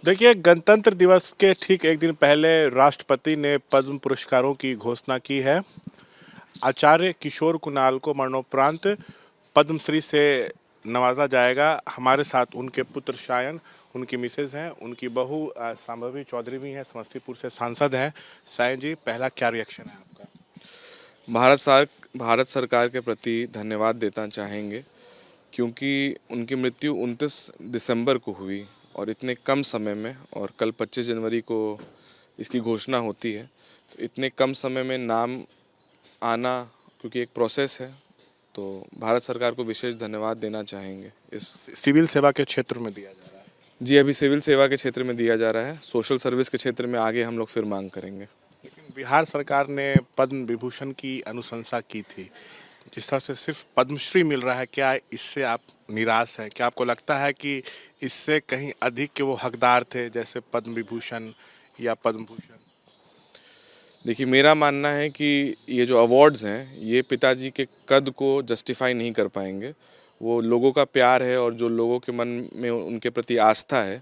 देखिए, गणतंत्र दिवस के ठीक एक दिन पहले राष्ट्रपति ने पद्म पुरस्कारों की घोषणा की है। आचार्य किशोर कुणाल को मरणोपरांत पद्मश्री से नवाजा जाएगा। हमारे साथ उनके पुत्र सायन, उनकी मिसेज हैं, उनकी बहू संभवी चौधरी भी हैं, समस्तीपुर से सांसद हैं। सायन जी, पहला क्या रिएक्शन है आपका? भारत सरकार के प्रति धन्यवाद देना चाहेंगे, क्योंकि उनकी मृत्यु 29 दिसंबर को हुई और इतने कम समय में, और कल 25 जनवरी को इसकी घोषणा होती है, तो इतने कम समय में नाम आना, क्योंकि एक प्रोसेस है, तो भारत सरकार को विशेष धन्यवाद देना चाहेंगे। इस सिविल सेवा के क्षेत्र में दिया जा रहा है। जी, अभी सिविल सेवा के क्षेत्र में दिया जा रहा है। सोशल सर्विस के क्षेत्र में आगे हम लोग फिर मांग करेंगे। लेकिन बिहार सरकार ने पद्म विभूषण की अनुशंसा की थी। जिस तरह से सिर्फ पद्मश्री मिल रहा है, क्या इससे आप निराश हैं? क्या आपको लगता है कि इससे कहीं अधिक के वो हकदार थे, जैसे पद्म विभूषण या पद्म भूषण? देखिए, मेरा मानना है कि ये जो अवार्ड्स हैं, ये पिताजी के कद को जस्टिफाई नहीं कर पाएंगे। वो लोगों का प्यार है, और जो लोगों के मन में उनके प्रति आस्था है,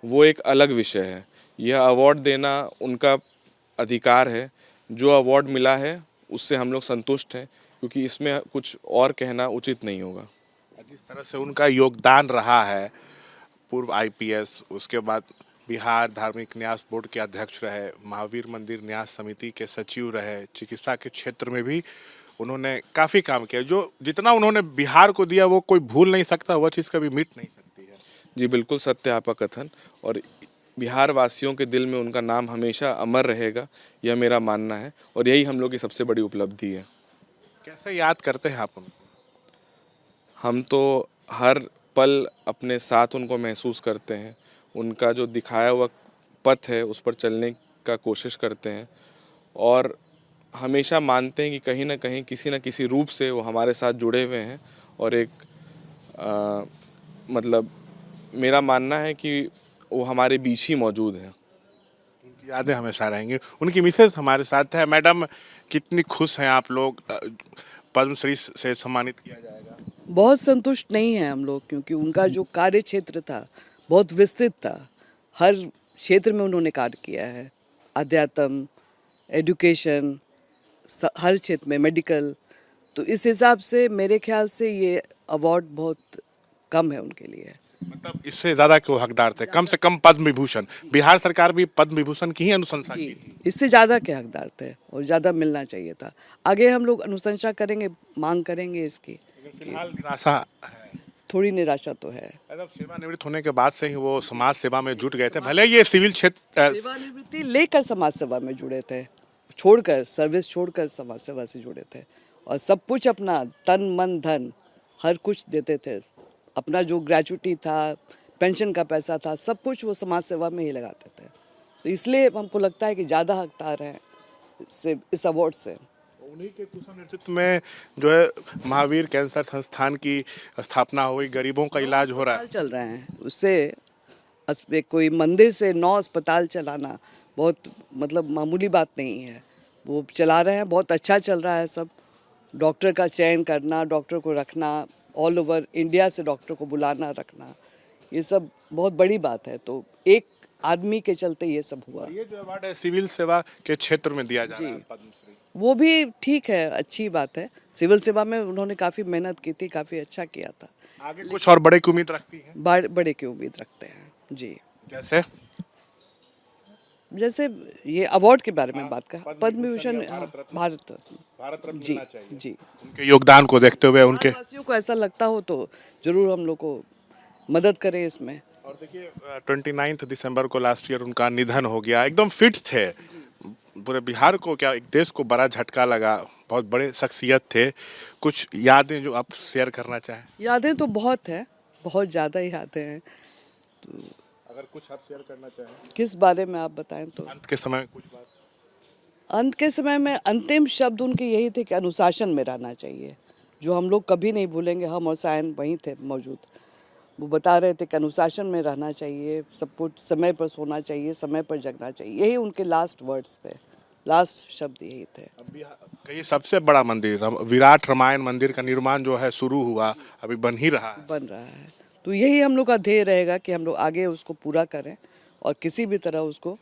वो एक अलग विषय है। यह अवार्ड देना उनका अधिकार है। जो अवार्ड मिला है उससे हम लोग संतुष्ट हैं, क्योंकि इसमें कुछ और कहना उचित नहीं होगा। जिस तरह से उनका योगदान रहा है, पूर्व आईपीएस, उसके बाद बिहार धार्मिक न्यास बोर्ड के अध्यक्ष रहे, महावीर मंदिर न्यास समिति के सचिव रहे, चिकित्सा के क्षेत्र में भी उन्होंने काफ़ी काम किया। जो जितना उन्होंने बिहार को दिया वो कोई भूल नहीं सकता, वह चीज़ कभी मिट नहीं सकती है। जी, बिल्कुल सत्य है आपका कथन, और बिहार वासियों के दिल में उनका नाम हमेशा अमर रहेगा, यह मेरा मानना है, और यही हम लोग की सबसे बड़ी उपलब्धि है। कैसे याद करते हैं आप उनको? हम तो हर पल अपने साथ उनको महसूस करते हैं। उनका जो दिखाया हुआ पथ है उस पर चलने का कोशिश करते हैं, और हमेशा मानते हैं कि कहीं ना कहीं किसी न किसी रूप से वो हमारे साथ जुड़े हुए हैं। और एक मतलब मेरा मानना है कि वो हमारे बीच ही मौजूद है। उनकी यादें हमेशा रहेंगी। उनकी मिसेज हमारे साथ है। मैडम, कितनी खुश हैं आप लोग? पद्मश्री से सम्मानित किया जाएगा। बहुत संतुष्ट नहीं हैं हम लोग, क्योंकि उनका जो कार्य क्षेत्र था बहुत विस्तृत था। हर क्षेत्र में उन्होंने कार्य किया है। अध्यात्म, एजुकेशन, हर क्षेत्र में, मेडिकल। तो इस हिसाब से मेरे ख्याल से ये अवार्ड बहुत कम है उनके लिए। मतलब इससे ज्यादा क्यों हकदार थे? कम से कम पद्म विभूषण। बिहार सरकार भी पद्म विभूषण की ही अनुशंसा की थी। इससे ज़्यादा के हकदार थे और ज़्यादा मिलना चाहिए था। आगे हम लोग अनुशंसा करेंगे, मांग करेंगे इसकी। लेकिन फिलहाल निराशा है। थोड़ी निराशा तो है। मतलब सेवानिवृत्त होने के बाद से ही वो समाज सेवा में जुट गए थे, भले ये सिविल क्षेत्र। सेवानिवृत्ति लेकर समाज सेवा में जुड़े थे, छोड़कर, सर्विस छोड़कर समाज सेवा से जुड़े थे, और सब कुछ अपना तन मन धन हर कुछ देते थे। अपना जो ग्रेचुटी था, पेंशन का पैसा था, सब कुछ वो समाज सेवा में ही लगाते थे। तो इसलिए हमको लगता है कि ज़्यादा हकदार हैं इस अवार्ड से। उन्हीं के कुशल नेतृत्व में जो है महावीर कैंसर संस्थान की स्थापना हुई, गरीबों का इलाज हो रहा है। अस्पताल चल रहे हैं उससे। कोई मंदिर से 9 अस्पताल चलाना बहुत मतलब मामूली बात नहीं है। वो चला रहे हैं, बहुत अच्छा चल रहा है सब। डॉक्टर का चयन करना, डॉक्टर को रखना, ऑल ओवर इंडिया से डॉक्टर को बुलाना रखना, ये सब बहुत बड़ी बात है। तो एक आदमी के चलते ये सब हुआ। ये जो अवार्ड है सिविल सेवा के क्षेत्र में दिया जा रहा है, पद्मश्री, वो भी ठीक है, अच्छी बात है। सिविल सेवा में उन्होंने काफ़ी मेहनत की थी, काफ़ी अच्छा किया था। आगे कुछ और बड़े की उम्मीद रखती है? बड़े की उम्मीद रखते हैं जी। जैसे जैसे ये अवार्ड के बारे में बात कर, पद्म विभूषण, भारत रत्न। भारत रत्न जी मिलना चाहिए। जी। उनके योगदान को देखते हुए उनके। वासियों को ऐसा लगता हो तो जरूर हम लोग को मदद करें इसमें। और देखिए, 29 दिसंबर को लास्ट ईयर उनका निधन हो गया। एकदम फिट थे। पूरे बिहार को, क्या एक देश को बड़ा झटका लगा। बहुत बड़े शख्सियत थे। कुछ यादें जो आप शेयर करना चाहें? यादें तो बहुत हैं, बहुत ज़्यादा यादें हैं। अगर कुछ आप शेयर करना चाहें किस बारे में आप बताएं तो? अंत के समय कुछ बात। अंत के समय में अंतिम शब्द उनके यही थे कि अनुशासन में रहना चाहिए, जो हम लोग कभी नहीं भूलेंगे। हम और सायन वहीं थे मौजूद। वो बता रहे थे कि अनुशासन में रहना चाहिए, सब कुछ समय पर सोना चाहिए, समय पर जगना चाहिए। यही उनके लास्ट वर्ड्स थे, लास्ट शब्द यही थे। अभी कहीं सबसे बड़ा मंदिर विराट रामायण मंदिर का निर्माण जो है शुरू हुआ, अभी बन ही रहा है। बन रहा है। तो यही हम लोग का ध्येय रहेगा कि हम लोग आगे उसको पूरा करें और किसी भी तरह उसको,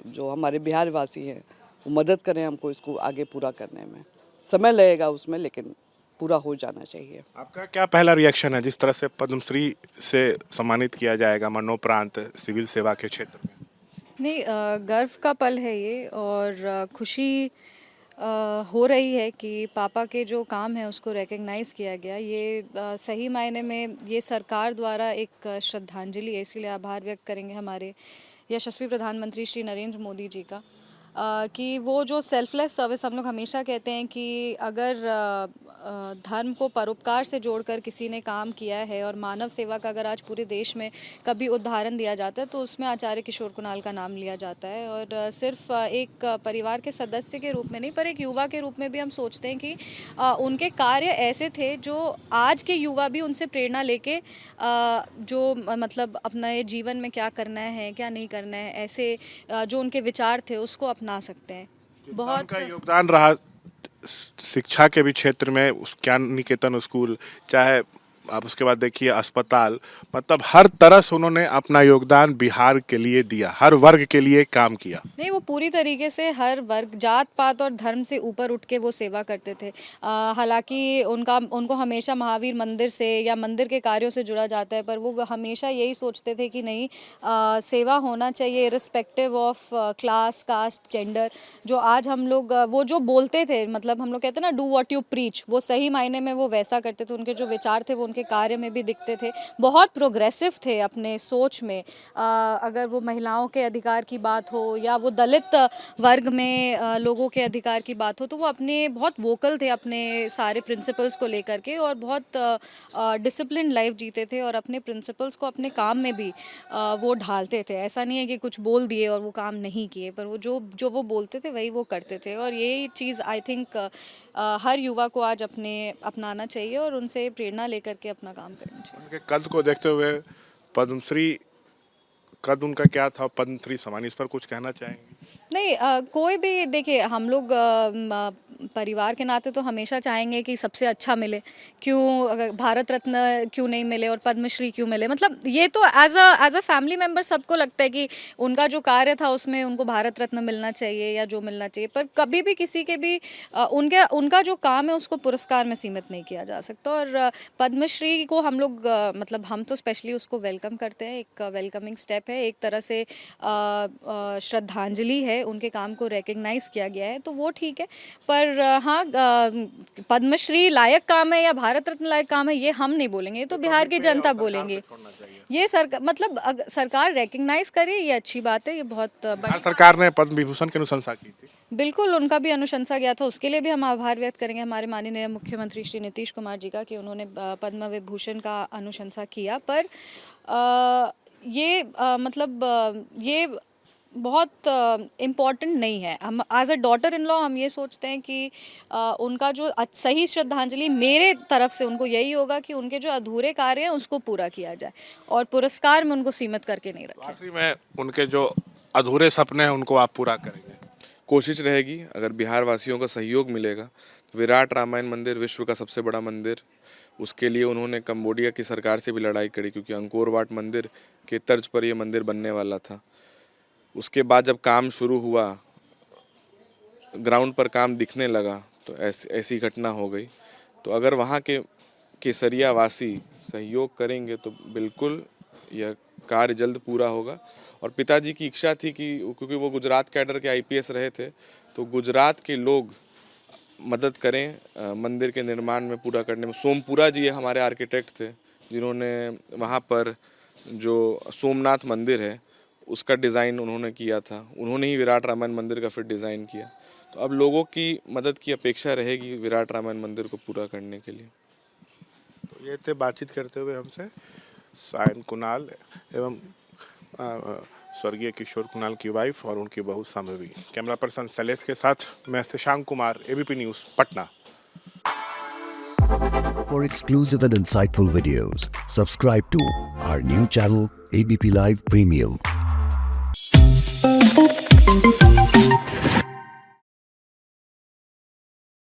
जो हमारे बिहार वासी हैं वो मदद करें हमको इसको आगे पूरा करने में। समय लगेगा उसमें, लेकिन पूरा हो जाना चाहिए। आपका क्या पहला रिएक्शन है जिस तरह से पद्मश्री से सम्मानित किया जाएगा मरणोपरांत सिविल सेवा के क्षेत्र में? नहीं, गर्व का पल है ये, और खुशी हो रही है कि पापा के जो काम है उसको रिकग्नाइज़ किया गया। ये सही मायने में ये सरकार द्वारा एक श्रद्धांजलि है, इसीलिए आभार व्यक्त करेंगे हमारे यशस्वी प्रधानमंत्री श्री नरेंद्र मोदी जी का, कि वो जो सेल्फलेस सर्विस हम लोग हमेशा कहते हैं कि अगर धर्म को परोपकार से जोड़कर किसी ने काम किया है और मानव सेवा का अगर आज पूरे देश में कभी उदाहरण दिया जाता है तो उसमें आचार्य किशोर कुणाल का नाम लिया जाता है। और सिर्फ एक परिवार के सदस्य के रूप में नहीं, पर एक युवा के रूप में भी हम सोचते हैं कि उनके कार्य ऐसे थे जो आज के युवा भी उनसे प्रेरणा लेके जो मतलब अपने जीवन में क्या करना है क्या नहीं करना है, ऐसे जो उनके विचार थे उसको अपना सकते हैं। बहुत का योगदान रहा शिक्षा के भी क्षेत्र में, उस ज्ञान निकेतन स्कूल, चाहे आप उसके बाद देखिए अस्पताल, मतलब हर तरह से उन्होंने अपना योगदान बिहार के लिए दिया, हर वर्ग के लिए काम किया। नहीं, वो पूरी तरीके से हर वर्ग, जात पात और धर्म से ऊपर उठ के वो सेवा करते थे। हालांकि उनको हमेशा महावीर मंदिर से या मंदिर के कार्यों से जुड़ा जाता है, पर वो हमेशा यही सोचते थे कि नहीं, सेवा होना चाहिए respective of class, caste, gender. जो आज हम लोग वो जो बोलते थे, मतलब हम लोग कहते हैं ना, डू व्हाट यू प्रीच, वो सही मायने में वो वैसा करते थे। उनके जो विचार थे वो के कार्य में भी दिखते थे। बहुत प्रोग्रेसिव थे अपने सोच में। अगर वो महिलाओं के अधिकार की बात हो या वो दलित वर्ग में लोगों के अधिकार की बात हो, तो वो अपने बहुत वोकल थे अपने सारे प्रिंसिपल्स को लेकर के, और बहुत डिसिप्लिन लाइफ जीते थे और अपने प्रिंसिपल्स को अपने काम में भी वो ढालते थे। ऐसा नहीं है कि कुछ बोल दिए और वो काम नहीं किए, पर वो जो वो बोलते थे वही वो करते थे। और यही चीज़ आई थिंक हर युवा को आज अपनाना चाहिए और उनसे प्रेरणा लेकर के अपना काम करना चाहिए। उनके कद को देखते हुए पद्मश्री कद उनका क्या था, पद्मश्री सम्मान, इस पर कुछ कहना चाहेंगे? नहीं, कोई भी देखिए, हम लोग परिवार के नाते तो हमेशा चाहेंगे कि सबसे अच्छा मिले। क्यों अगर भारत रत्न क्यों नहीं मिले और पद्मश्री क्यों मिले, मतलब ये तो एज अ फैमिली मेम्बर सबको लगता है कि उनका जो कार्य था उसमें उनको भारत रत्न मिलना चाहिए या जो मिलना चाहिए, पर कभी भी किसी के भी उनका जो काम है उसको पुरस्कार में सीमित नहीं किया जा सकता। और पद्मश्री को हम लोग मतलब हम तो स्पेशली उसको वेलकम करते हैं, एक वेलकमिंग स्टेप है, एक तरह से श्रद्धांजलि है, उनके काम को रिकग्नाइज किया गया है, तो वो ठीक है। पर हाँ, पद्मश्री लायक काम है या भारत रत्न लायक काम है ये हम नहीं बोलेंगे, ये तो बिहार की जनता बोलेंगे। ये सरकार रिकग्नाइज करे, ये अच्छी बात है, ये बहुत बड़ी सरकार ने पद्म विभूषण की अनुशंसा की थी। बिल्कुल, उनका भी अनुशंसा गया था, उसके लिए भी हम आभार व्यक्त करेंगे हमारे माननीय मुख्यमंत्री श्री नीतीश कुमार जी का कि उन्होंने पद्म विभूषण का अनुशंसा किया। पर ये ये बहुत इम्पॉर्टेंट नहीं है। हम as a daughter in law हम ये सोचते हैं कि उनका जो सही श्रद्धांजलि मेरे तरफ से उनको यही होगा कि उनके जो अधूरे कार्य हैं उसको पूरा किया जाए और पुरस्कार में उनको सीमित करके नहीं रखें। आखिरी में उनके जो अधूरे सपने हैं उनको आप पूरा करेंगे? कोशिश रहेगी, अगर बिहार वासियों का सहयोग मिलेगा तो विराट रामायण मंदिर विश्व का सबसे बड़ा मंदिर, उसके लिए उन्होंने कंबोडिया की सरकार से भी लड़ाई करी, क्योंकि अंकोर वाट मंदिर के तर्ज पर ये मंदिर बनने वाला था। उसके बाद जब काम शुरू हुआ, ग्राउंड पर काम दिखने लगा, तो ऐसी घटना हो गई। तो अगर वहाँ के केसरिया वासी सहयोग करेंगे तो बिल्कुल यह कार्य जल्द पूरा होगा। और पिताजी की इच्छा थी कि क्योंकि वो गुजरात कैडर के IPS रहे थे, तो गुजरात के लोग मदद करें मंदिर के निर्माण में, पूरा करने में। सोमपुरा जी हमारे आर्किटेक्ट थे, जिन्होंने वहाँ पर जो सोमनाथ मंदिर है उसका डिज़ाइन उन्होंने किया था, उन्होंने ही विराट रामायण मंदिर का फिर डिज़ाइन किया। तो अब लोगों की मदद की अपेक्षा रहेगी विराट रामायण मंदिर को पूरा करने के लिए। तो ये थे बातचीत करते हुए हमसे सायन कुणाल एवं स्वर्गीय किशोर कुणाल की वाइफ और उनकी बहू संभवी। कैमरा पर्सन शैलेश के साथ मैं Shashank Kumar, ABP news, Patna. For exclusive and insightful videos, subscribe to our new channel ABP Live Premium.